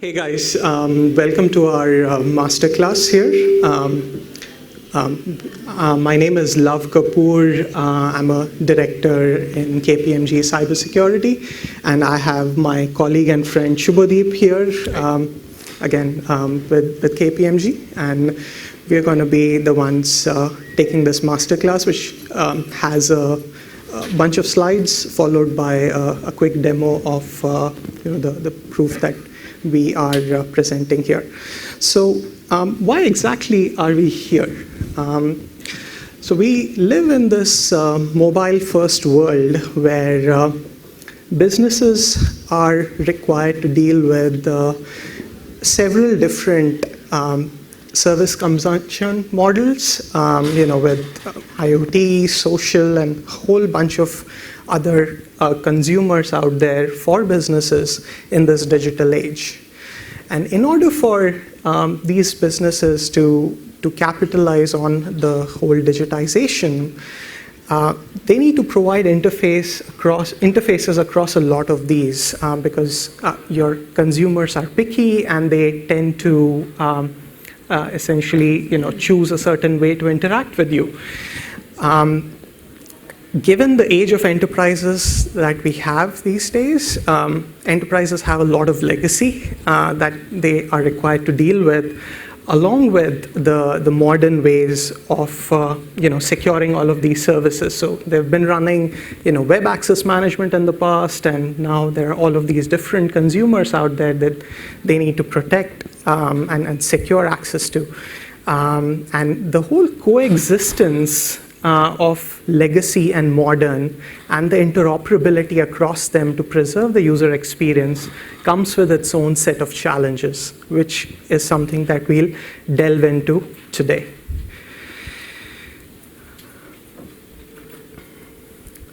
Hey guys, welcome to our masterclass here. My name is Lav Kapoor. I'm a director in KPMG cybersecurity, and I have my colleague and friend Subhodeep here, again with KPMG, and we're going to be the ones taking this masterclass, which has a bunch of slides followed by a quick demo of the proof that we are presenting here. So why exactly are we here? So we live in this mobile-first world where businesses are required to deal with several different service consumption models, with IoT, social, and a whole bunch of other consumers out there for businesses in this digital age. And in order for these businesses to capitalize on the whole digitization, they need to provide interfaces across a lot of these because your consumers are picky and they tend to essentially choose a certain way to interact with you. Given the age of enterprises that we have these days, enterprises have a lot of legacy that they are required to deal with, along with the modern ways of securing all of these services. So they've been running web access management in the past, and now there are all of these different consumers out there that they need to protect and secure access to. And the whole coexistence of legacy and modern and the interoperability across them to preserve the user experience comes with its own set of challenges, which is something that we'll delve into today.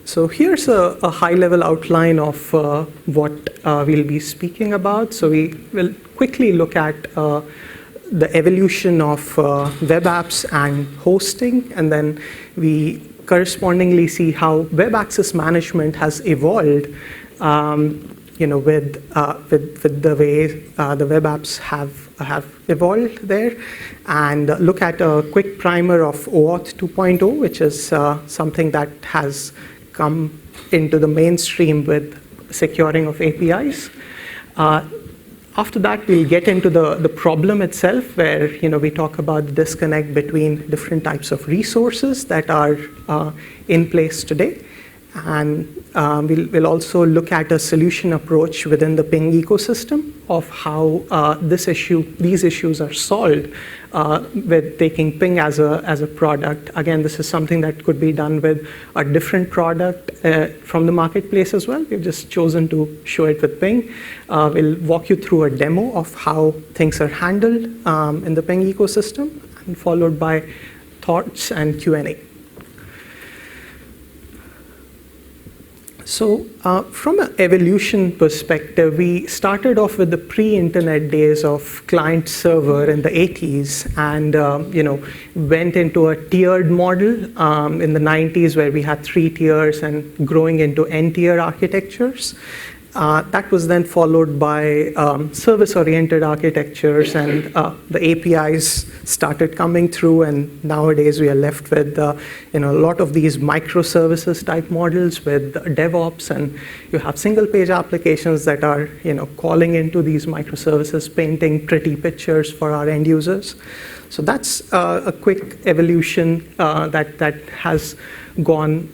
So here's a high-level outline of what we'll be speaking about. So we will quickly look at the evolution of web apps and hosting, and then we correspondingly see how web access management has evolved, with the way the web apps have evolved there, and look at a quick primer of OAuth 2.0, which is something that has come into the mainstream with securing of APIs. After that, we'll get into the problem itself, where we talk about the disconnect between different types of resources that are in place today. And we'll also look at a solution approach within the Ping ecosystem of how these issues are solved with taking Ping as a product. Again, this is something that could be done with a different product from the marketplace as well. We've just chosen to show it with Ping. We'll walk you through a demo of how things are handled in the Ping ecosystem, and followed by thoughts and Q&A. So from an evolution perspective, we started off with the pre-internet days of client-server in the 80s, and went into a tiered model in the 90s, where we had 3 tiers and growing into N-tier architectures. That was then followed by service-oriented architectures, and the APIs started coming through, and nowadays we are left with a lot of these microservices type models with DevOps, and you have single-page applications that are calling into these microservices, painting pretty pictures for our end users. So that's a quick evolution that has gone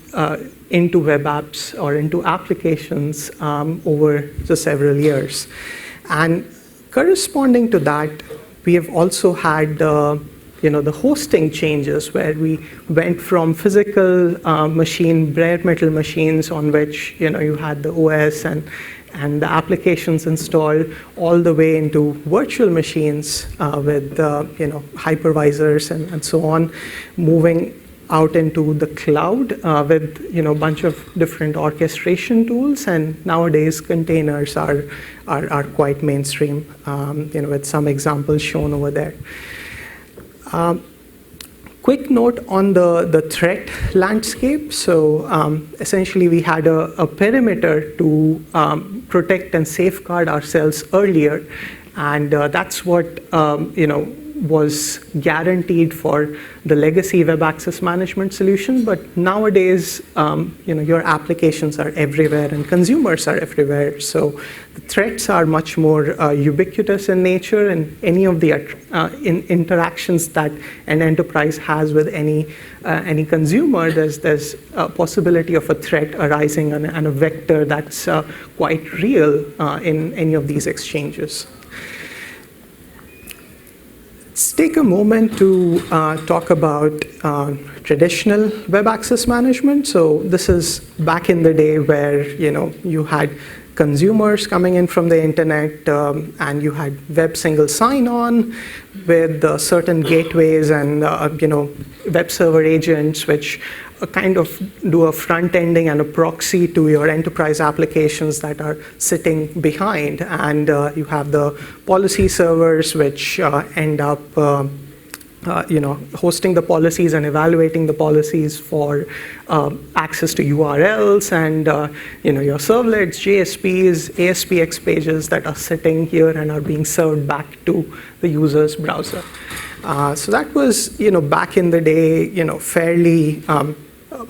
into web apps or into applications over the several years. And corresponding to that, we have also had the hosting changes, where we went from physical bare metal machines on which you had the OS and the applications installed, all the way into virtual machines with hypervisors and so on, moving out into the cloud with a bunch of different orchestration tools, and nowadays containers are quite mainstream, with some examples shown over there. Quick note on the threat landscape. So essentially, we had a perimeter to protect and safeguard ourselves earlier. And that's what, was guaranteed for the legacy web access management solution. But nowadays, your applications are everywhere and consumers are everywhere. So the threats are much more ubiquitous in nature, and any of the interactions that an enterprise has with any consumer, there's a possibility of a threat arising and a vector that's quite real in any of these exchanges. Let's take a moment to talk about traditional web access management. So this is back in the day where you had consumers coming in from the internet, and you had web single sign-on with certain gateways and web server agents, which kind of do a front-ending and a proxy to your enterprise applications that are sitting behind. And you have the policy servers, which end up hosting the policies and evaluating the policies for access to URLs, and your servlets, JSPs, ASPX pages that are sitting here and are being served back to the user's browser. So that was back in the day fairly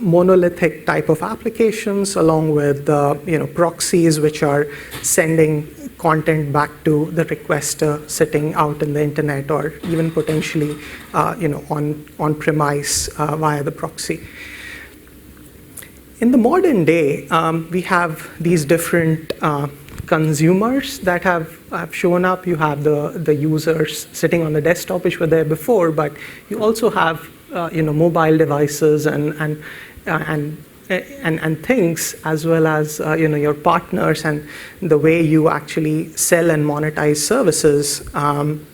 monolithic type of applications, along with proxies which are sending content back to the requester sitting out in the internet, or even potentially on premise via the proxy. In the modern day, we have these different consumers that have shown up. You have the users sitting on the desktop, which were there before, but you also have mobile devices and things, as well as your partners and the way you actually sell and monetize services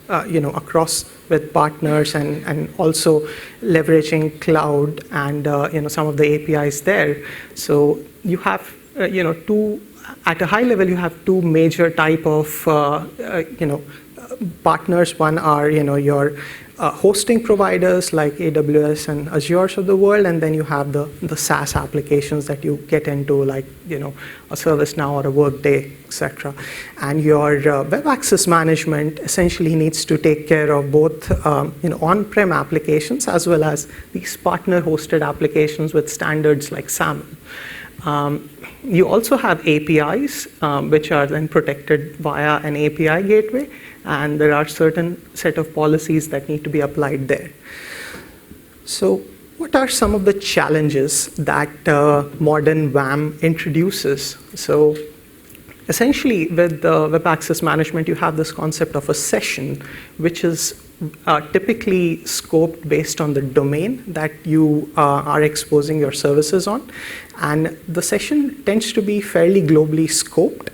across with partners, and also leveraging cloud and some of the APIs there. So you have at a high level, you have two major type of partners. One are your hosting providers like AWS and Azure's of the world, and then you have the SaaS applications that you get into, like a ServiceNow or a Workday, etc. And your web access management essentially needs to take care of both on-prem applications as well as these partner-hosted applications with standards like SAML. You also have APIs, which are then protected via an API gateway, and there are certain set of policies that need to be applied there. So what are some of the challenges that modern VAMP introduces? So essentially, with web access management, you have this concept of a session, which is typically scoped based on the domain that you are exposing your services on. And the session tends to be fairly globally scoped,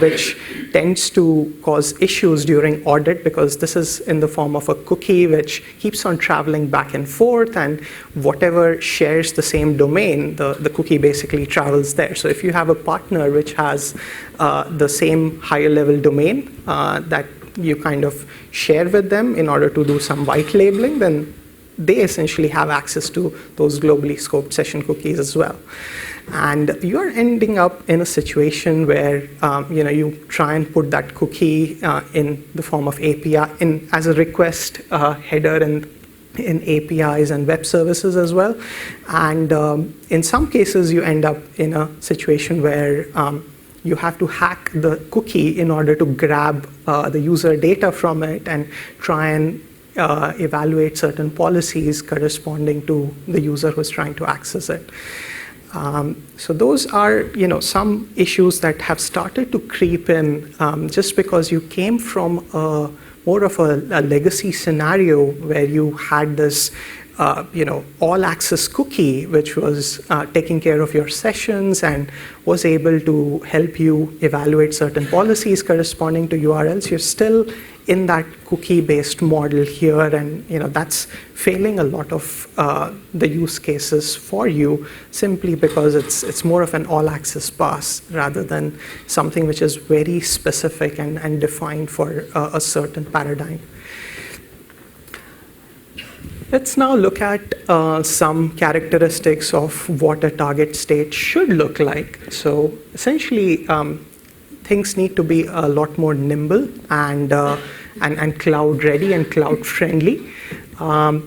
which tends to cause issues during audit, because this is in the form of a cookie which keeps on traveling back and forth, and whatever shares the same domain, the cookie basically travels there. So if you have a partner which has the same higher level domain that you kind of share with them in order to do some white labeling, then they essentially have access to those globally scoped session cookies as well. And you're ending up in a situation where you try and put that cookie in the form of API as a request header in APIs and web services as well. And in some cases, you end up in a situation where you have to hack the cookie in order to grab the user data from it and try and evaluate certain policies corresponding to the user who's trying to access it. So those are some issues that have started to creep in just because you came from more of a legacy scenario where you had this all access cookie, which was taking care of your sessions and was able to help you evaluate certain policies corresponding to URLs. You're still in that cookie-based model here, and that's failing a lot of the use cases for you, simply because it's more of an all-access pass rather than something which is very specific and defined for a certain paradigm. Let's now look at some characteristics of what a target state should look like. So essentially, things need to be a lot more nimble and cloud ready and cloud friendly. The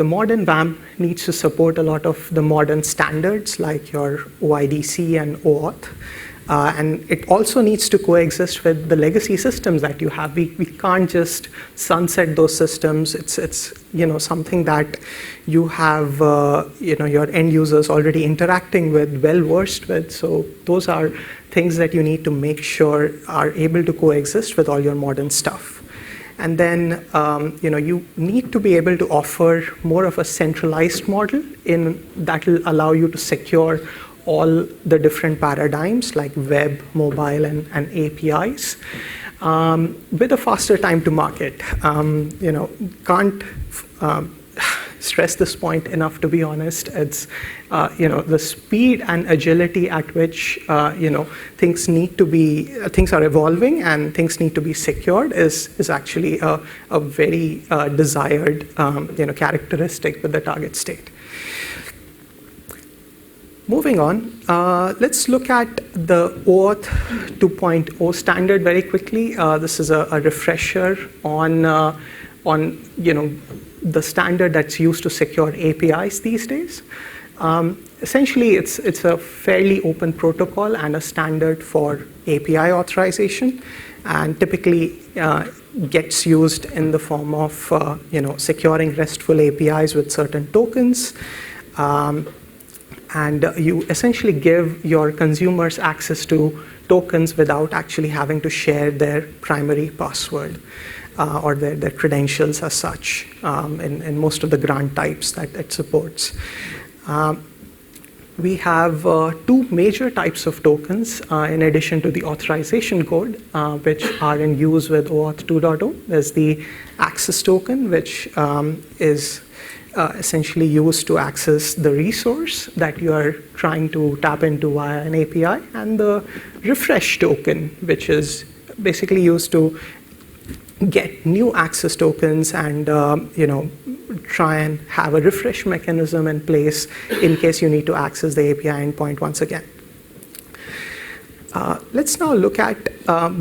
modern VAMP needs to support a lot of the modern standards like your OIDC and OAuth. And it also needs to coexist with the legacy systems that you have. We can't just sunset those systems. It's something that you have your end users already interacting with, well versed with. So those are things that you need to make sure are able to coexist with all your modern stuff. And then you need to be able to offer more of a centralized model that will allow you to secure all the different paradigms like web, mobile, and APIs with a faster time to market. Can't stress this point enough, to be honest. It's the speed and agility at which things are evolving and things need to be secured is actually a very desired characteristic with the target state. Moving on, let's look at the OAuth 2.0 standard very quickly. This is a refresher on the standard that's used to secure APIs these days. Essentially, it's a fairly open protocol and a standard for API authorization, and typically gets used in the form of securing RESTful APIs with certain tokens. And you essentially give your consumers access to tokens without actually having to share their primary password or their credentials as such in most of the grant types that it supports. We have two major types of tokens in addition to the authorization code, which are in use with OAuth 2.0. There's the access token, which is essentially used to access the resource that you are trying to tap into via an API, and the refresh token, which is basically used to get new access tokens and try and have a refresh mechanism in place in case you need to access the API endpoint once again. Let's now look at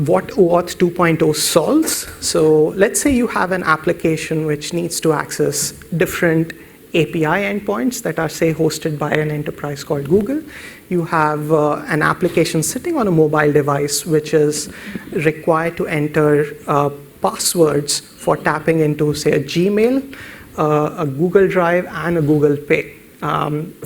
what OAuth 2.0 solves. So let's say you have an application which needs to access different API endpoints that are, say, hosted by an enterprise called Google. You have an application sitting on a mobile device which is required to enter passwords for tapping into, say, a Gmail, a Google Drive, and a Google Pay.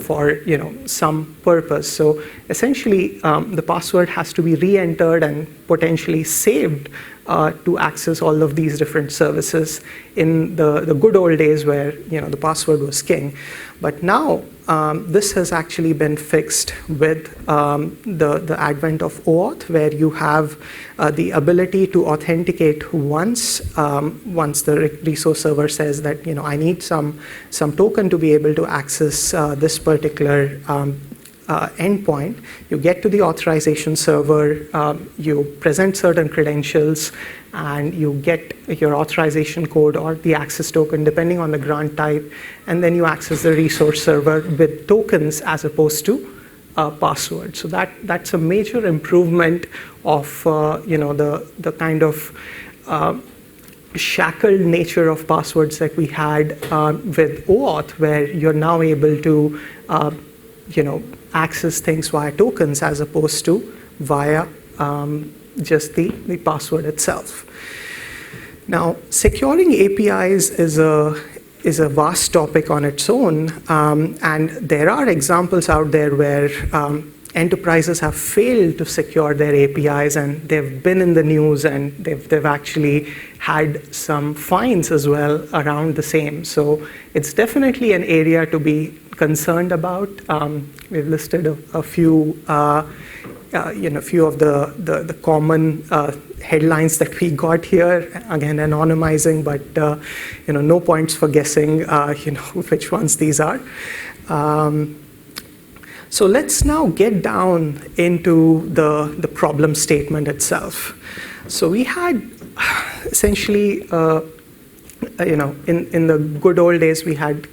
For some purpose. So essentially, the password has to be re-entered and potentially saved to access all of these different services in the good old days where the password was king. But now this has actually been fixed with the advent of OAuth, where you have the ability to authenticate once the resource server says that I need some token to be able to access this particular endpoint. You get to the authorization server, you present certain credentials, and you get your authorization code or the access token depending on the grant type, and then you access the resource server with tokens as opposed to password. So that's a major improvement of the kind of shackled nature of passwords that we had with OAuth, where you're now able to access things via tokens as opposed to via just the password itself. Now, securing APIs is a vast topic on its own, and there are examples out there where enterprises have failed to secure their APIs, and they've been in the news, and they've actually had some fines as well around the same. So it's definitely an area to be concerned about. We've listed a few few of the common headlines that we got here. Again, anonymizing, but no points for guessing which ones these are. So let's now get down into the problem statement itself. So we had essentially, in the good old days, we had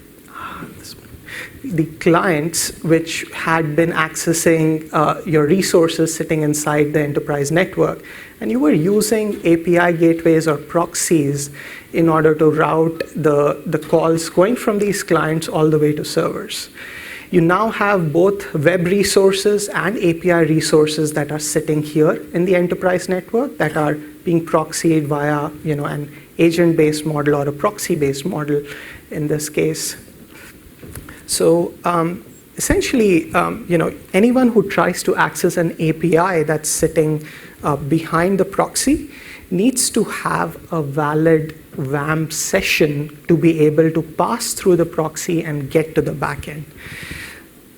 the clients which had been accessing your resources sitting inside the enterprise network, and you were using API gateways or proxies in order to route the calls going from these clients all the way to servers. You now have both web resources and API resources that are sitting here in the enterprise network that are being proxied via an agent-based model or a proxy-based model in this case. So essentially, anyone who tries to access an API that's sitting behind the proxy needs to have a valid VAMP session to be able to pass through the proxy and get to the backend.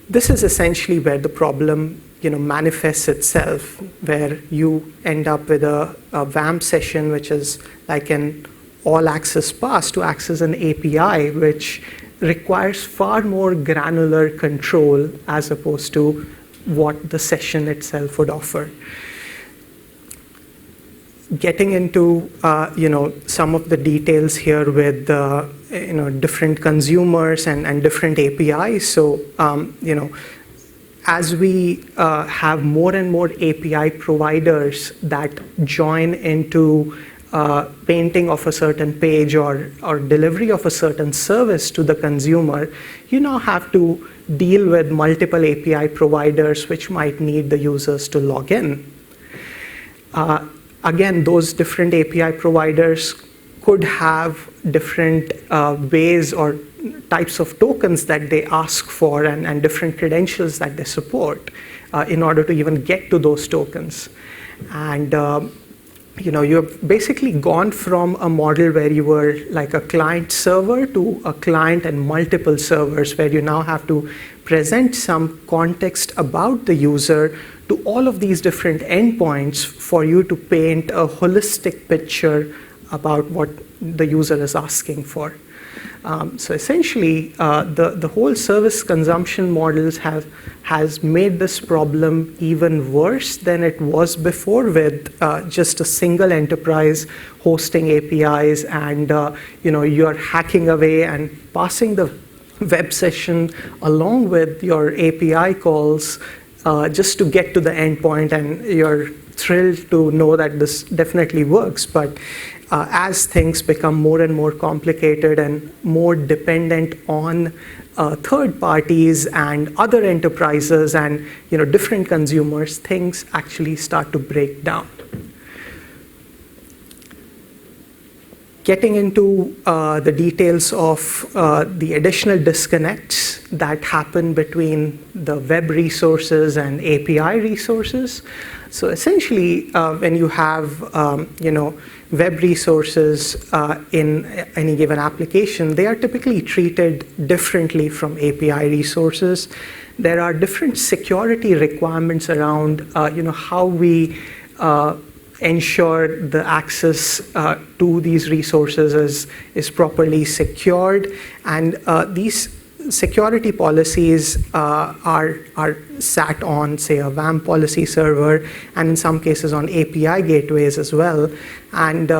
This is essentially where the problem manifests itself, where you end up with a VAMP session, which is like an all-access pass to access an API, which requires far more granular control as opposed to what the session itself would offer. Getting into some of the details here with different consumers and different APIs. So as we have more and more API providers that join into painting of a certain page or delivery of a certain service to the consumer, you now have to deal with multiple API providers which might need the users to log in. Again, those different API providers could have different ways or types of tokens that they ask for and different credentials that they support in order to even get to those tokens. And you've basically gone from a model where you were like a client server to a client and multiple servers, where you now have to present some context about the user to all of these different endpoints for you to paint a holistic picture about what the user is asking for. So essentially, the whole service consumption models has made this problem even worse than it was before, with just a single enterprise hosting APIs, and you're hacking away and passing the web session along with your API calls just to get to the endpoint, and you're thrilled to know that this definitely works. But as things become more and more complicated and more dependent on third parties and other enterprises and different consumers, things actually start to break down. Getting into the details of the additional disconnects that happen between the web resources and API resources. So essentially, when you have web resources in any given application, they are typically treated differently from API resources. There are different security requirements around how we ensure the access to these resources is properly secured, and these security policies are sat on, say, a VAMP policy server, and in some cases on API gateways as well, and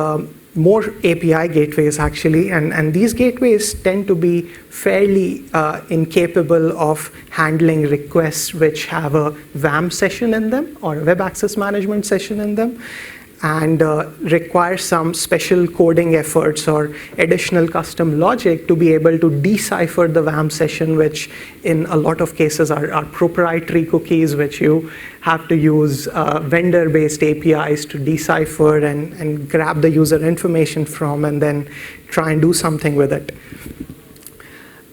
more API gateways actually, and these gateways tend to be fairly incapable of handling requests which have a VAMP session in them or a web access management session in them, and require some special coding efforts or additional custom logic to be able to decipher the VAMP session, which in a lot of cases are proprietary cookies, which you have to use vendor-based APIs to decipher and grab the user information from and then try and do something with it.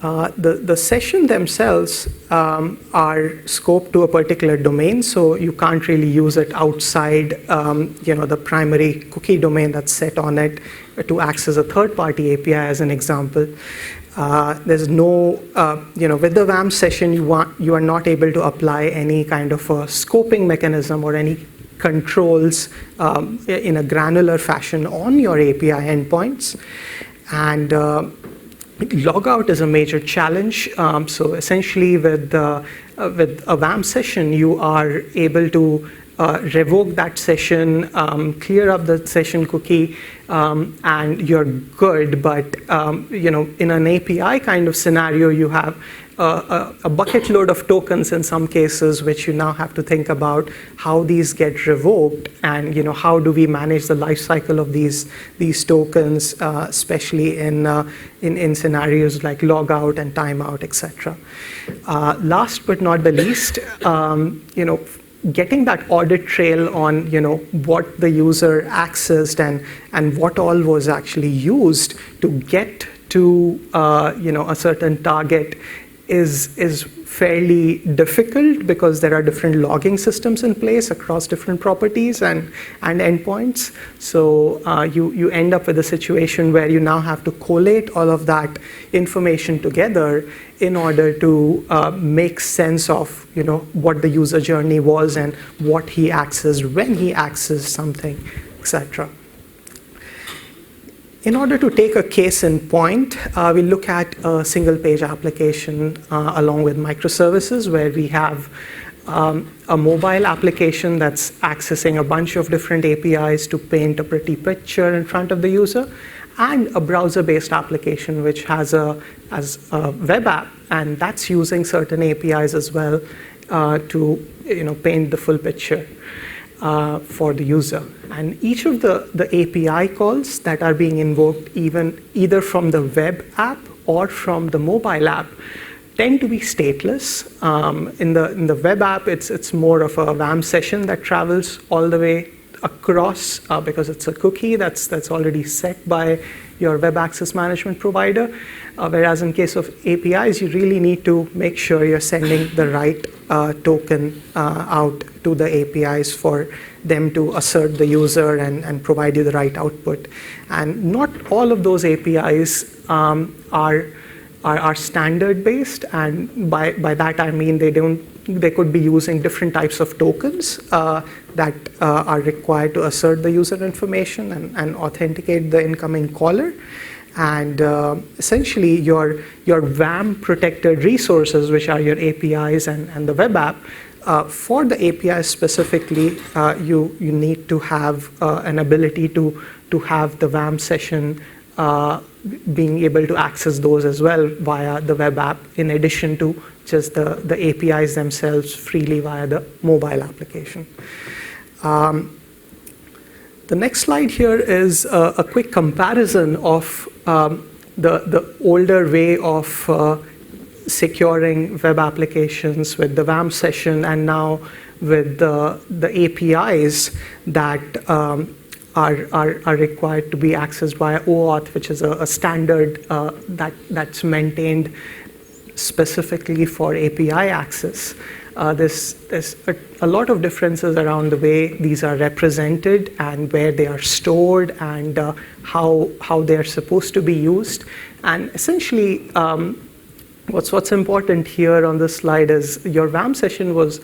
The session themselves are scoped to a particular domain, so you can't really use it outside the primary cookie domain that's set on it to access a third-party API, as an example. There's no, with the VAMP session, you are not able to apply any kind of a scoping mechanism or any controls in a granular fashion on your API endpoints. And logout is a major challenge. So essentially, with a VAMP session, you are able to revoke that session, clear up the session cookie, and you're good. But in an API kind of scenario, you have a bucket load of tokens in some cases, which you now have to think about how these get revoked, and how do we manage the life cycle of these tokens, especially in scenarios like logout and timeout, etc. Last but not the least, getting that audit trail on what the user accessed and what all was actually used to get to a certain target is fairly difficult, because there are different logging systems in place across different properties and endpoints. So you end up with a situation where you now have to collate all of that information together in order to make sense of what the user journey was and what he accessed, when he accessed something, etc. In order to take a case in point, we look at a single page application along with microservices, where we have a mobile application that's accessing a bunch of different APIs to paint a pretty picture in front of the user, and a browser-based application which has a web app, and that's using certain APIs as well to paint the full picture for the user. And each of the API calls that are being invoked, either from the web app or from the mobile app, tend to be stateless. In the web app, it's more of a VAMP session that travels all the way across, because it's a cookie that's already set by your web access management provider. Whereas in case of APIs, you really need to make sure you're sending the right token out to the APIs for them to assert the user and provide you the right output. And not all of those APIs are standard based, and by that I mean they could be using different types of tokens that are required to assert the user information and authenticate the incoming caller. And essentially your VAMP protected resources, which are your APIs and the web app, for the APIs specifically, you need to have an ability to have the VAMP session being able to access those as well via the web app, in addition to just the APIs themselves freely via the mobile application. The next slide here is a quick comparison of the older way of securing web applications with the VAMP session, and now with the APIs that are required to be accessed by OAuth, which is a standard that's maintained specifically for API access. There's a lot of differences around the way these are represented and where they are stored and how they're supposed to be used. And essentially, what's important here on this slide is your VAMP session was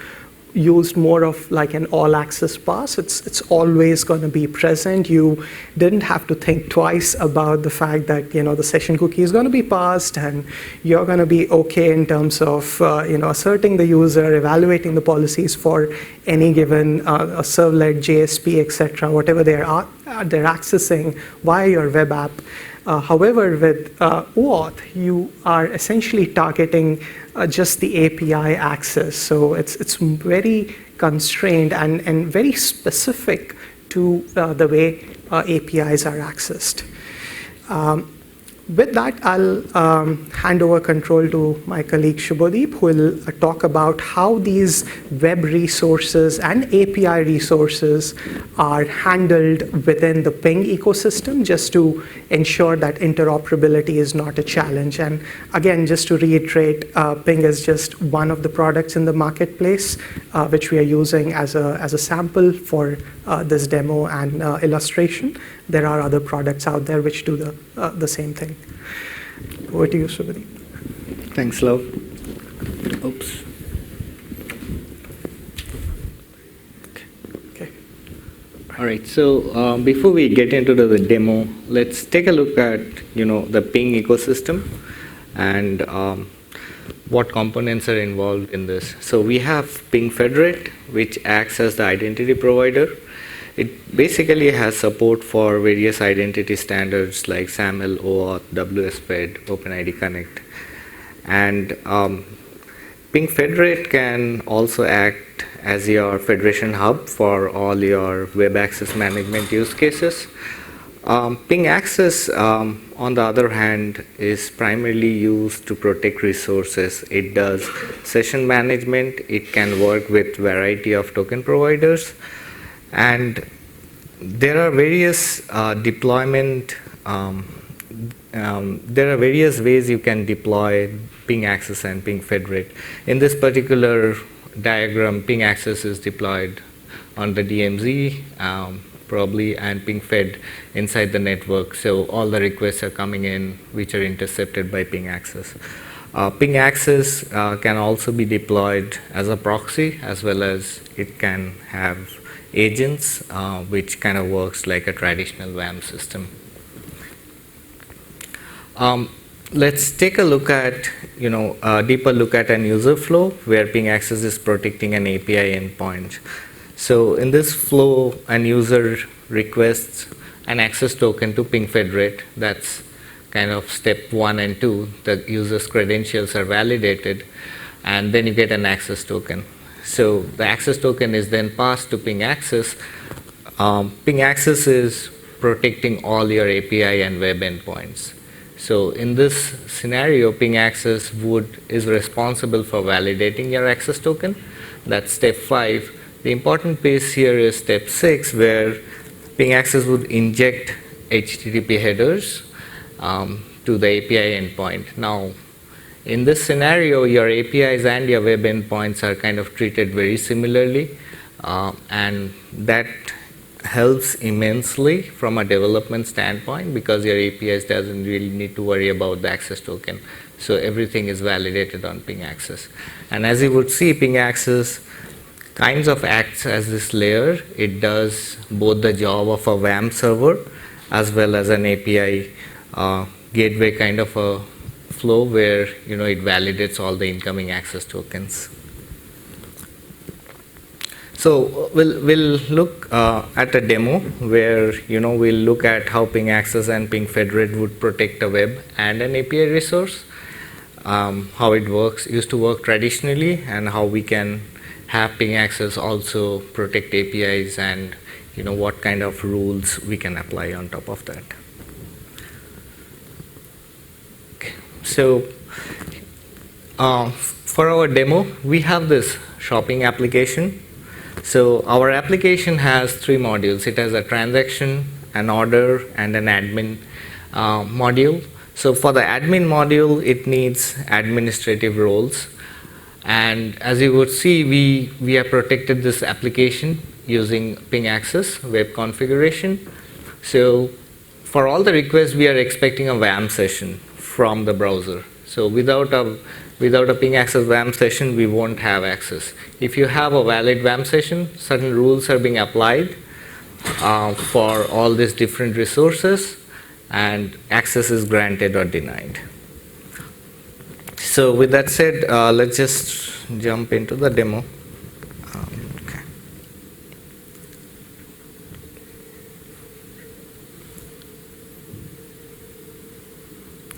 used more of like an all access pass. It's always going to be present. You didn't have to think twice about the fact that the session cookie is going to be passed and you're going to be okay in terms of asserting the user, evaluating the policies for any given servlet, JSP, etc., whatever they're accessing via your web app. However, with OAuth, you are essentially targeting just the API access. So it's very constrained and very specific to the way APIs are accessed. With that, I'll hand over control to my colleague Subhodeep, who will talk about how these web resources and API resources are handled within the Ping ecosystem, just to ensure that interoperability is not a challenge. And again, just to reiterate, Ping is just one of the products in the marketplace, which we are using as a sample for this demo and illustration. There are other products out there which do the same thing. Over to you, Subhodeep. Thanks, Lav. Oops. Okay. All right. So before we get into the demo, let's take a look at the Ping ecosystem and what components are involved in this. So we have PingFederate, which acts as the identity provider. It basically has support for various identity standards like SAML, OAuth, WSPED, OpenID Connect. And PingFederate can also act as your federation hub for all your web access management use cases. PingAccess, on the other hand, is primarily used to protect resources. It does session management. It can work with variety of token providers, and there are various deployment. There are various ways you can deploy PingAccess and PingFederate. In this particular diagram, PingAccess is deployed on the DMZ. Probably, and PingFed inside the network. So all the requests are coming in which are intercepted by PingAccess. PingAccess can also be deployed as a proxy, as well as it can have agents, which kind of works like a traditional VAMP system. Let's take a look at, a deeper look at an user flow where PingAccess is protecting an API endpoint. So in this flow, an user requests an access token to PingFederate. That's kind of step 1 and 2. The user's credentials are validated, and then you get an access token. So the access token is then passed to PingAccess. PingAccess is protecting all your API and web endpoints. So in this scenario, PingAccess is responsible for validating your access token. That's step 5. The important piece here is step 6, where PingAccess would inject HTTP headers to the API endpoint. Now, in this scenario, your APIs and your web endpoints are kind of treated very similarly, and that helps immensely from a development standpoint because your APIs doesn't really need to worry about the access token. So everything is validated on PingAccess. And as you would see, PingAccess kinds of acts as this layer. It does both the job of a VAMP server as well as an API gateway kind of a flow where it validates all the incoming access tokens. So we'll look at a demo where we'll look at how PingAccess and PingFederate would protect a web and an API resource, how it used to work traditionally, and how we can have PingAccess also protect APIs, and what kind of rules we can apply on top of that. Okay. So for our demo, we have this shopping application. So our application has 3 modules. It has a transaction, an order, and an admin module. So for the admin module, it needs administrative roles. And as you would see, we have protected this application using PingAccess web configuration. So for all the requests, we are expecting a VAMP session from the browser. So without a PingAccess VAMP session, we won't have access. If you have a valid VAMP session, certain rules are being applied for all these different resources, and access is granted or denied. So with that said, let's just jump into the demo. Okay.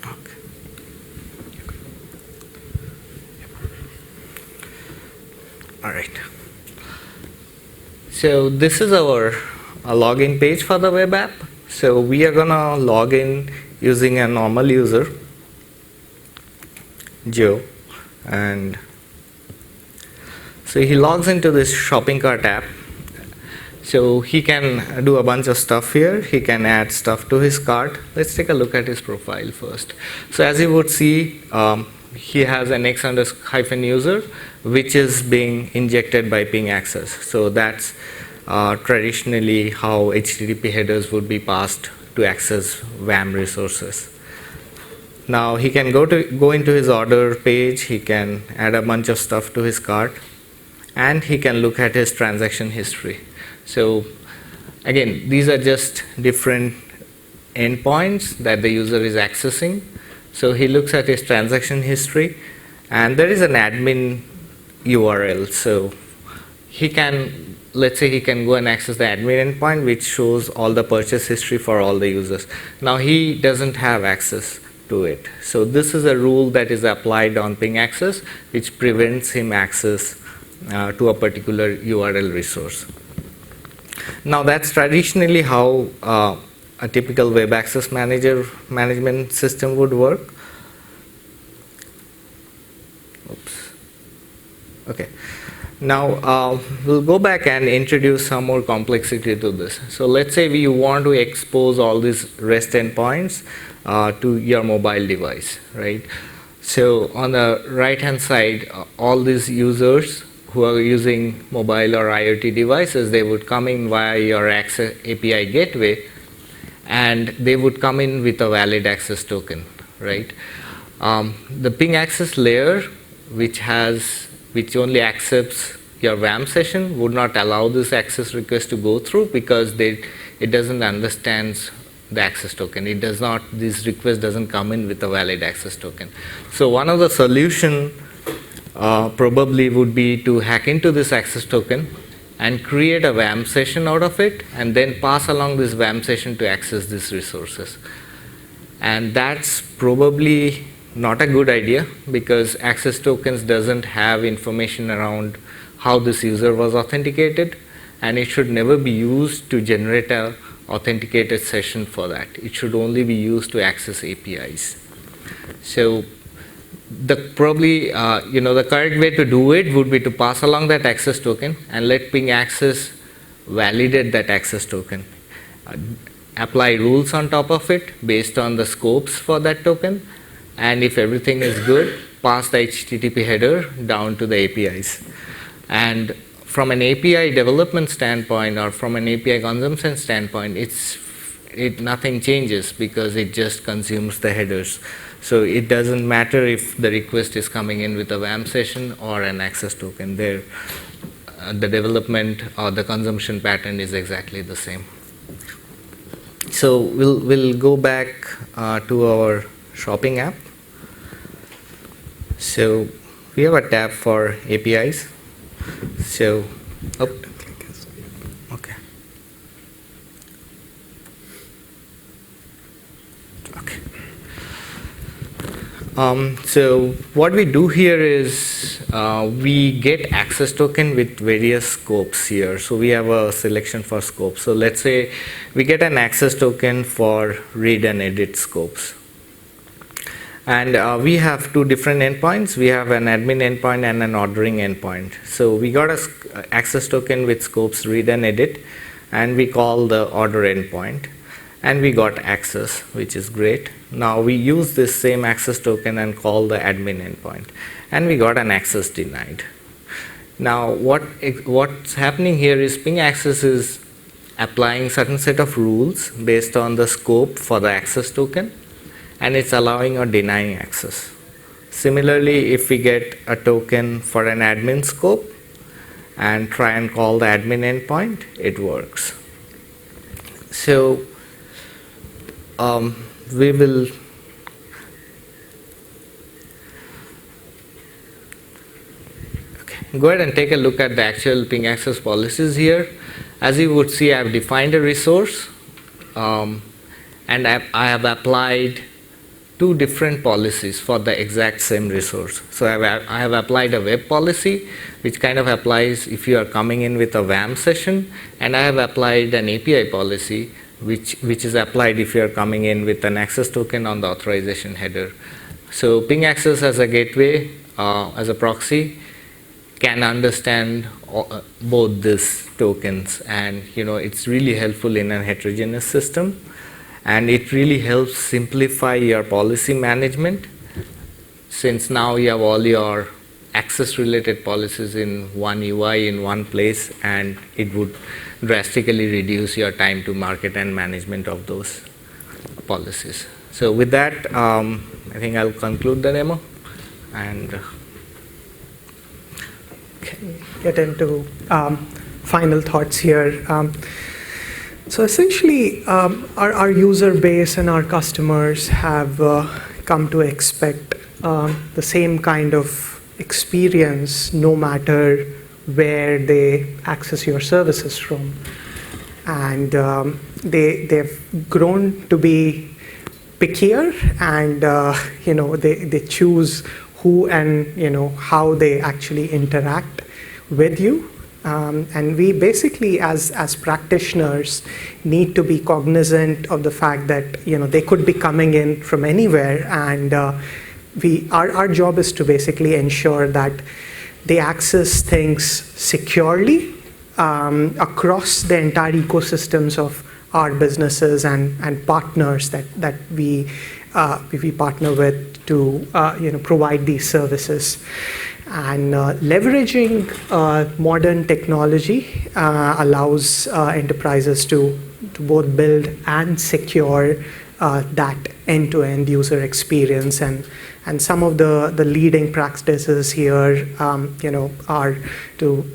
Okay. All right. So this is our login page for the web app. So we are gonna log in using a normal user, Joe, and so he logs into this shopping cart app. So he can do a bunch of stuff here. He can add stuff to his cart. Let's take a look at his profile first. So as you would see, he has an x_user, which is being injected by PingAccess. So that's traditionally how HTTP headers would be passed to access VAMP resources. Now he can go into his order page, he can add a bunch of stuff to his cart, and he can look at his transaction history. So again, these are just different endpoints that the user is accessing. So he looks at his transaction history, and there is an admin URL. So he can, let's say he can go and access the admin endpoint, which shows all the purchase history for all the users. Now he doesn't have access to it. So this is a rule that is applied on PingAccess, which prevents him access to a particular URL resource. Now that's traditionally how a typical web access manager management system would work. Oops. Okay. Now we'll go back and introduce some more complexity to this. So let's say we want to expose all these REST endpoints to your mobile device, right? So on the right hand side, all these users who are using mobile or IoT devices, they would come in via your API gateway, and they would come in with a valid access token, right? The PingAccess layer, which only accepts your VAMP session, would not allow this access request to go through because it doesn't understand the access token. This request doesn't come in with a valid access token. So one of the solution probably would be to hack into this access token and create a VAMP session out of it, and then pass along this VAMP session to access these resources. And that's probably not a good idea, because access tokens doesn't have information around how this user was authenticated, and it should never be used to generate a authenticated session for that. It should only be used to access APIs. So the correct way to do it would be to pass along that access token and let PingAccess validate that access token. Apply rules on top of it based on the scopes for that token, and if everything is good, pass the HTTP header down to the APIs. And from an API development standpoint or from an API consumption standpoint, nothing changes because it just consumes the headers. So it doesn't matter if the request is coming in with a VAMP session or an access token. The development or the consumption pattern is exactly the same. So we'll go back to our shopping app. So we have a tab for APIs. So, okay. So what we do here is we get access token with various scopes here. So we have a selection for scopes. So let's say we get an access token for read and edit scopes. And we have two different endpoints. We have an admin endpoint and an ordering endpoint. So we got an access token with scopes read and edit, and we call the order endpoint. And we got access, which is great. Now we use this same access token and call the admin endpoint. And we got an access denied. Now what's happening here is PingAccess is applying certain set of rules based on the scope for the access token, and it's allowing or denying access. Similarly, if we get a token for an admin scope and try and call the admin endpoint, it works. So we will go ahead and take a look at the actual PingAccess policies here. As you would see, I've defined a resource, and I have applied two different policies for the exact same resource. So I have applied a web policy, which kind of applies if you are coming in with a VAMP session, and I have applied an API policy, which is applied if you are coming in with an access token on the authorization header. So PingAccess as a gateway, as a proxy, can understand both these tokens, and it's really helpful in a heterogeneous system. And it really helps simplify your policy management, since now you have all your access related policies in one UI in one place, and it would drastically reduce your time to market and management of those policies. So with that, I think I'll conclude the demo and get into final thoughts here. So essentially, our user base and our customers have come to expect the same kind of experience no matter where they access your services from. And they've grown to be pickier, and they choose who and how they actually interact with you. And we basically, as practitioners, need to be cognizant of the fact that they could be coming in from anywhere, and our job is to basically ensure that they access things securely across the entire ecosystems of our businesses and partners that we partner with to provide these services. And leveraging modern technology allows enterprises to both build and secure that end-to-end user experience. And some of the leading practices here are to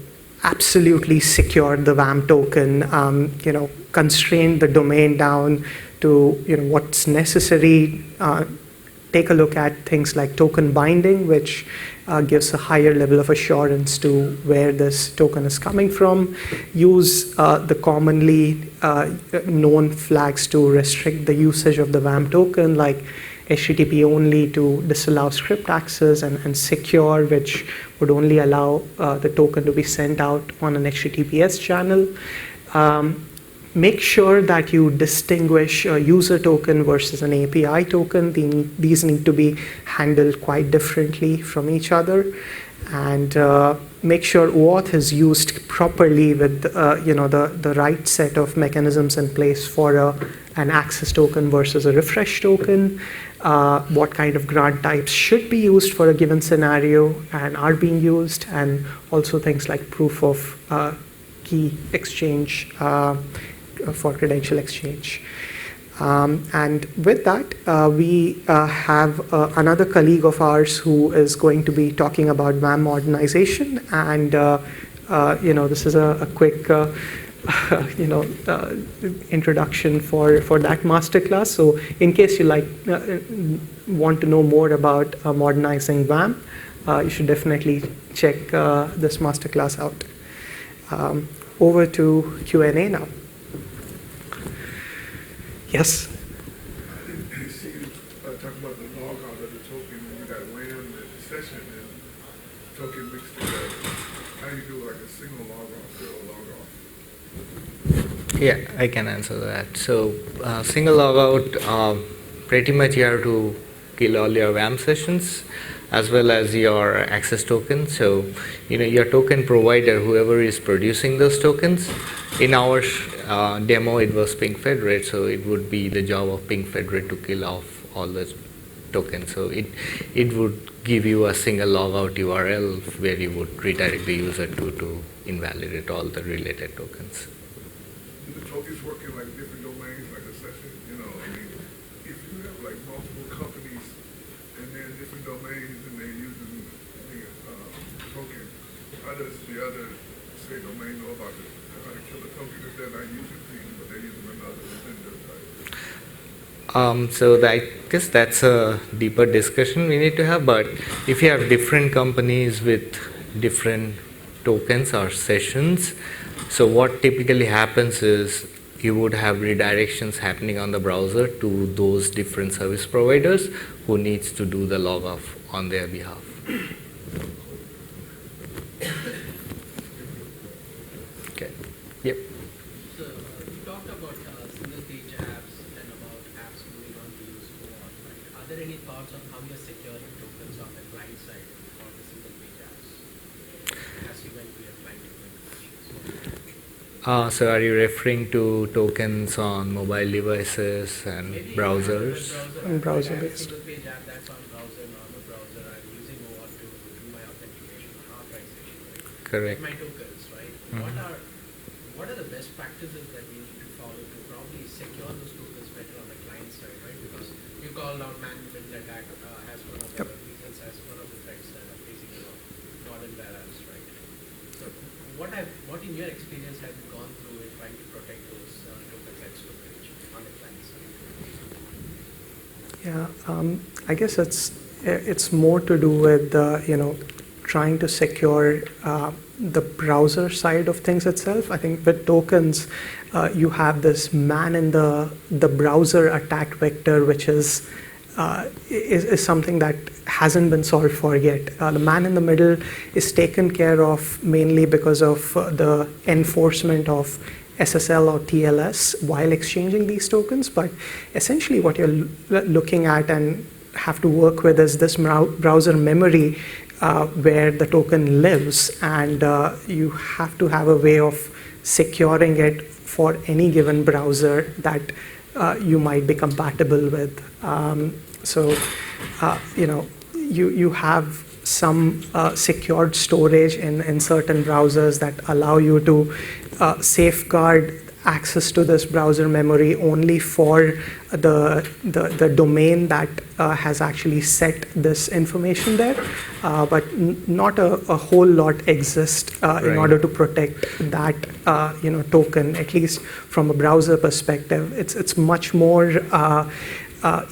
absolutely secure the VAMP token, constrain the domain down to what's necessary. Take a look at things like token binding, which gives a higher level of assurance to where this token is coming from. Use the commonly known flags to restrict the usage of the VAMP token, like HTTP only to disallow script access, and secure, which would only allow the token to be sent out on an HTTPS channel. Make sure that you distinguish a user token versus an API token. These need to be handled quite differently from each other. And make sure OAuth is used properly with the right set of mechanisms in place for an access token versus a refresh token. What kind of grant types should be used for a given scenario and are being used, and also things like proof of key exchange for credential exchange. And with that, we have another colleague of ours who is going to be talking about VAMP modernization. And this is a quick introduction for that masterclass. So in case you want to know more about modernizing VAMP, you should definitely check this masterclass out. Over to Q&A now. Yes? I didn't see you talk about the logout of the token, and you got WAMP and session and token mixed together. How do you do like a single logout or a logout? Yeah, I can answer that. So single logout, pretty much you have to kill all your VAMP sessions as well as your access token. So your token provider, whoever is producing those tokens, in our demo it was PingFederate, so it would be the job of PingFederate to kill off all the tokens. So it would give you a single logout URL where you would redirect the user to invalidate all the related tokens. Do the tokens work in like different domains, like a session? If you have like multiple companies and they're in different domains and they're using the token, how does the other, say, domain know about it? How to kill the token if they're not using things, but they're using another vendor type? So I guess that's a deeper discussion we need to have, but if you have different companies with different tokens or sessions, so what typically happens is you would have redirections happening on the browser to those different service providers who needs to do the log off on their behalf. Okay. Yep. So you talked about single page apps and about apps moving on to use OAuth, right? Are there any thoughts on how you're securing tokens on the client side for the single page apps as you went to your client implementations? So are you referring to tokens on mobile devices and Maybe browsers? And browser-based. Single page app that's on browser, normal browser, I'm using OAuth to do my authentication or authorization, right? Correct. Get my tokens, right? What are the best practices that we need to follow to probably secure those tokens better on the client side, right? Because you called out man-in-the-middle attack as one of the reasons, as one of the threats that are facing modern barriers, right? So what in your experience have you gone through in trying to protect those tokens at storage on the client side? Yeah, I guess it's more to do with trying to secure the browser side of things itself. I think with tokens, you have this man in the browser attack vector, which is something that hasn't been solved for yet. The man in the middle is taken care of mainly because of the enforcement of SSL or TLS while exchanging these tokens, but essentially what you're looking at and have to work with is this browser memory where the token lives, and you have to have a way of securing it for any given browser that you might be compatible with. You have some secured storage in certain browsers that allow you to safeguard access to this browser memory only for the domain that has actually set this information there, but not a whole lot exists in order to protect that token. At least from a browser perspective, it's much more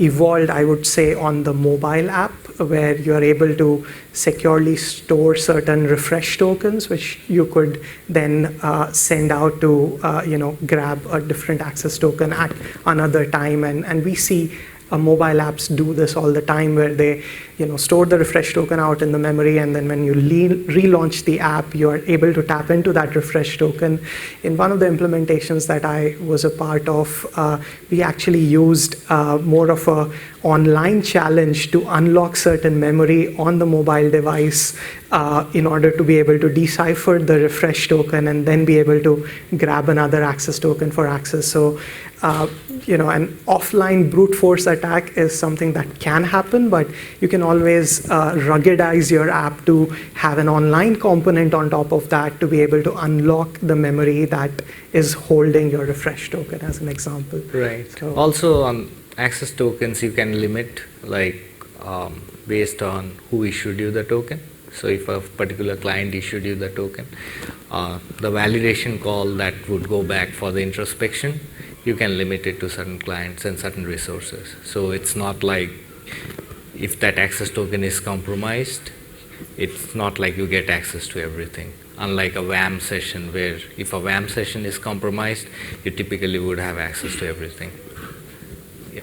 evolved, I would say, on the mobile app, where you're able to securely store certain refresh tokens, which you could then send out to grab a different access token at another time. And we see mobile apps do this all the time, where they store the refresh token out in the memory, and then when you relaunch the app, you are able to tap into that refresh token. In one of the implementations that I was a part of, we actually used more of a online challenge to unlock certain memory on the mobile device in order to be able to decipher the refresh token and then be able to grab another access token for access. So an offline brute force attack is something that can happen, but you can always ruggedize your app to have an online component on top of that to be able to unlock the memory that is holding your refresh token, as an example. Right. So, also, on access tokens, you can limit based on who issued you the token. So if a particular client issued you the token, the validation call that would go back for the introspection, you can limit it to certain clients and certain resources. So it's not like if that access token is compromised, it's not like you get access to everything. Unlike a VAMP session, where if a VAMP session is compromised, you typically would have access to everything. Yeah.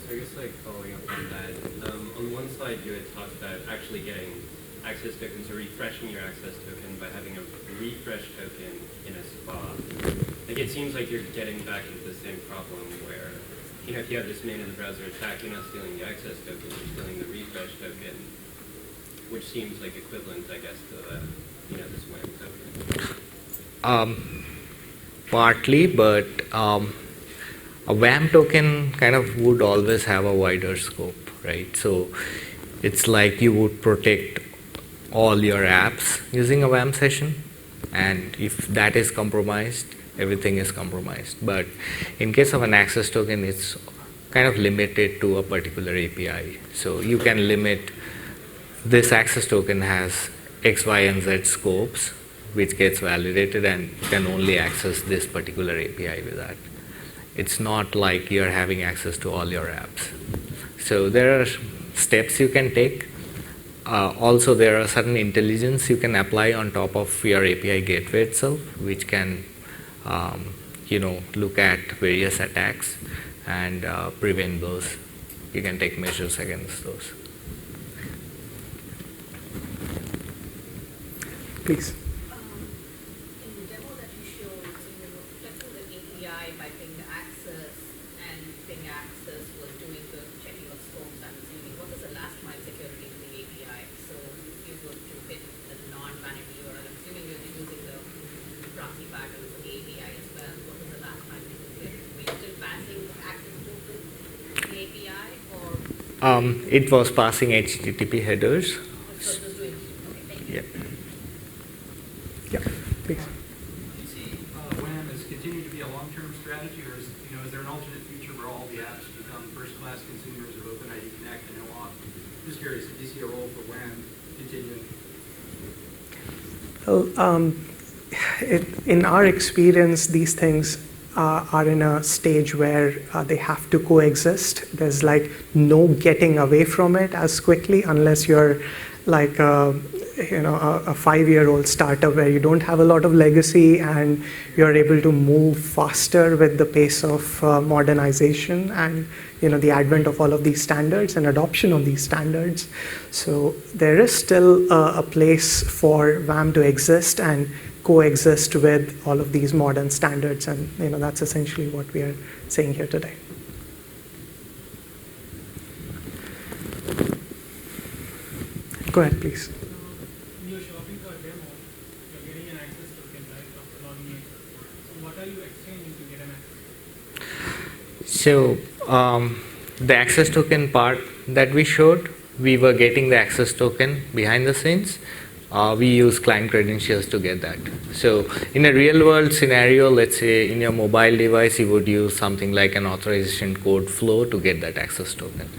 So I guess following up on that, on one side you had talked about actually getting access tokens or refreshing your access token by having a refresh token in a spot. It seems like you're getting back into the same problem where, if you have this man in the browser attack, you're not stealing the access token, you're stealing the refresh token, which seems like equivalent, I guess, to this WAMP token. Partly, but a WAMP token kind of would always have a wider scope, right? So it's like you would protect all your apps using a WAMP session, and if that is compromised, everything is compromised. But in case of an access token, it's kind of limited to a particular API. So you can limit, this access token has X, Y, and Z scopes, which gets validated, and you can only access this particular API with that. It's not like you're having access to all your apps. So there are steps you can take. Also, there are certain intelligence you can apply on top of your API gateway itself, which can look at various attacks and prevent those. You can take measures against those. please. In the demo that you showed, so you were reflecting the API by PingAccess, and PingAccess was doing the checking of scopes. I'm assuming, what was the last mile security to the API? So if you were to hit the non-vanity URL, I'm assuming you're using the proxy pattern for the API as well. What was the last time you did? Were you still passing access token to the API, or? It was passing HTTP headers. So it was doing, okay, thank you. Yeah. Yeah, please. Do you see WAM as continuing to be a long-term strategy, or is there an alternate future where all the apps become first-class consumers of OpenID Connect and OAuth? Just curious, do you see a role for WAM continuing? Well, in our experience, these things are in a stage where they have to coexist. There's like no getting away from it as quickly unless you're like a 5-year-old startup where you don't have a lot of legacy and you're able to move faster with the pace of modernization and the advent of all of these standards and adoption of these standards. So there is still a place for VAMP to exist and coexist with all of these modern standards, and that's essentially what we are saying here today. Go ahead, please. When you're shopping for a demo, you're getting an access token, right, after logging in. So what are you exchanging to get an access? So the access token part that we showed, we were getting the access token behind the scenes. We use client credentials to get that. So in a real world scenario, let's say in your mobile device, you would use something like an authorization code flow to get that access token.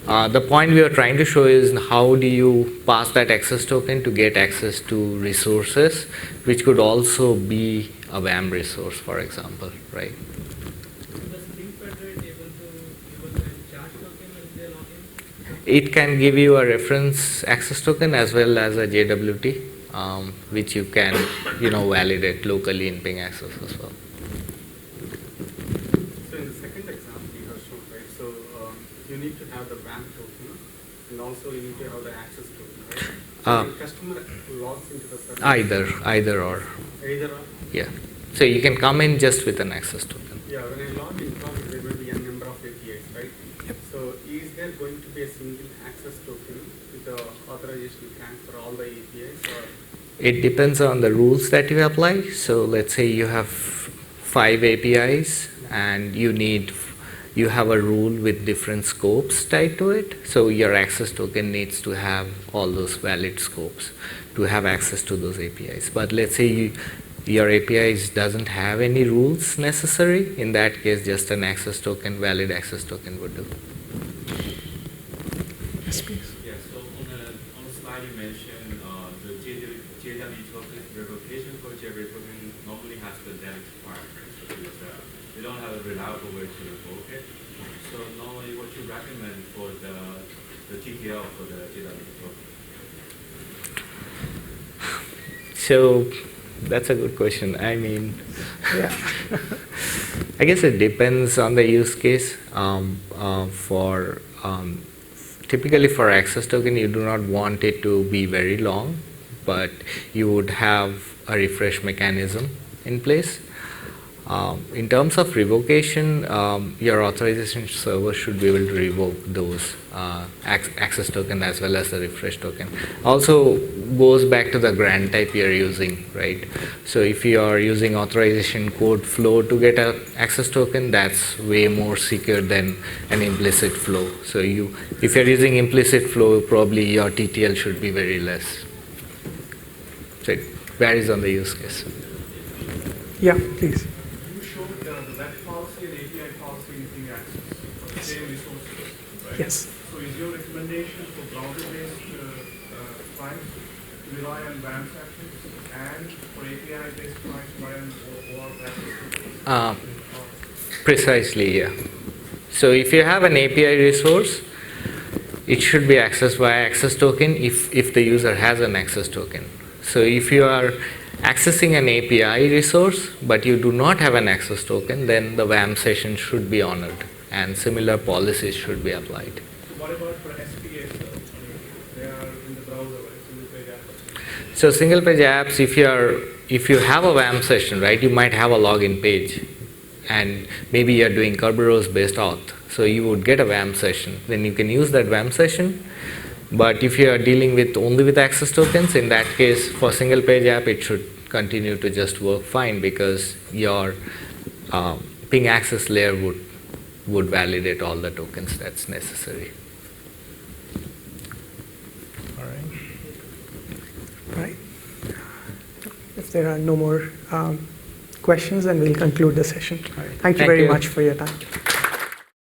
The point we are trying to show is how do you pass that access token to get access to resources, which could also be a VAMP resource, for example, right? Does PingFederate able to give us a charge token when they log in? It can give you a reference access token as well as a JWT, which you can, validate locally in PingAccess as well. So in the second example you have shown, right? So you need to have the VAMP token, and also you need to have the access token, right? So the customer logs into the service. Either or. Either or. Yeah. So you can come in just with an access token. Yeah, when I log in, probably there will be a number of APIs, right? Yep. So is there going to be a single access token with the authorization plan for all the APIs, or? It depends on the rules that you apply. So let's say you have 5 APIs and you have a rule with different scopes tied to it. So your access token needs to have all those valid scopes to have access to those APIs. But let's say your APIs doesn't have any rules necessary. In that case, just an access token, valid access token would do. Yes, please. Yeah, so on the slide you mentioned the JWT token revocation for JWT token normally has the debit part, right? So because we don't have a reliable way to revoke it. So normally what you recommend for the TTL for the JWT token? So that's a good question. I mean, Yeah. I guess it depends on the use case. Typically for access token, you do not want it to be very long, but you would have a refresh mechanism in place. In terms of revocation, your authorization server should be able to revoke those access token as well as the refresh token. Also goes back to the grant type you're using, right? So if you are using authorization code flow to get an access token, that's way more secure than an implicit flow. So if you're using implicit flow, probably your TTL should be very less. So it varies on the use case. Yeah, please. You showed the web policy and API policy in PingAccess for the same resources, right? Yes. So is your recommendation for browser-based clients to rely on VAMP sessions, and for API-based clients rely on OAuth JWT? Precisely, yeah. So if you have an API resource, it should be accessed via access token if the user has an access token. So if you are accessing an API resource but you do not have an access token, then the VAMP session should be honored and similar policies should be applied. So what about for SPA? So, they are in the browser, right? Single-page apps. So single page apps, if you have a VAMP session, right, you might have a login page and maybe you're doing Kerberos based auth. So you would get a VAMP session. Then you can use that VAMP session. But if you are dealing only with access tokens, in that case, for single page app, it should continue to just work fine because your PingAccess layer would validate all the tokens that's necessary. All right. Right. If there are no more questions, then we'll conclude the session. Thank you very much for your time.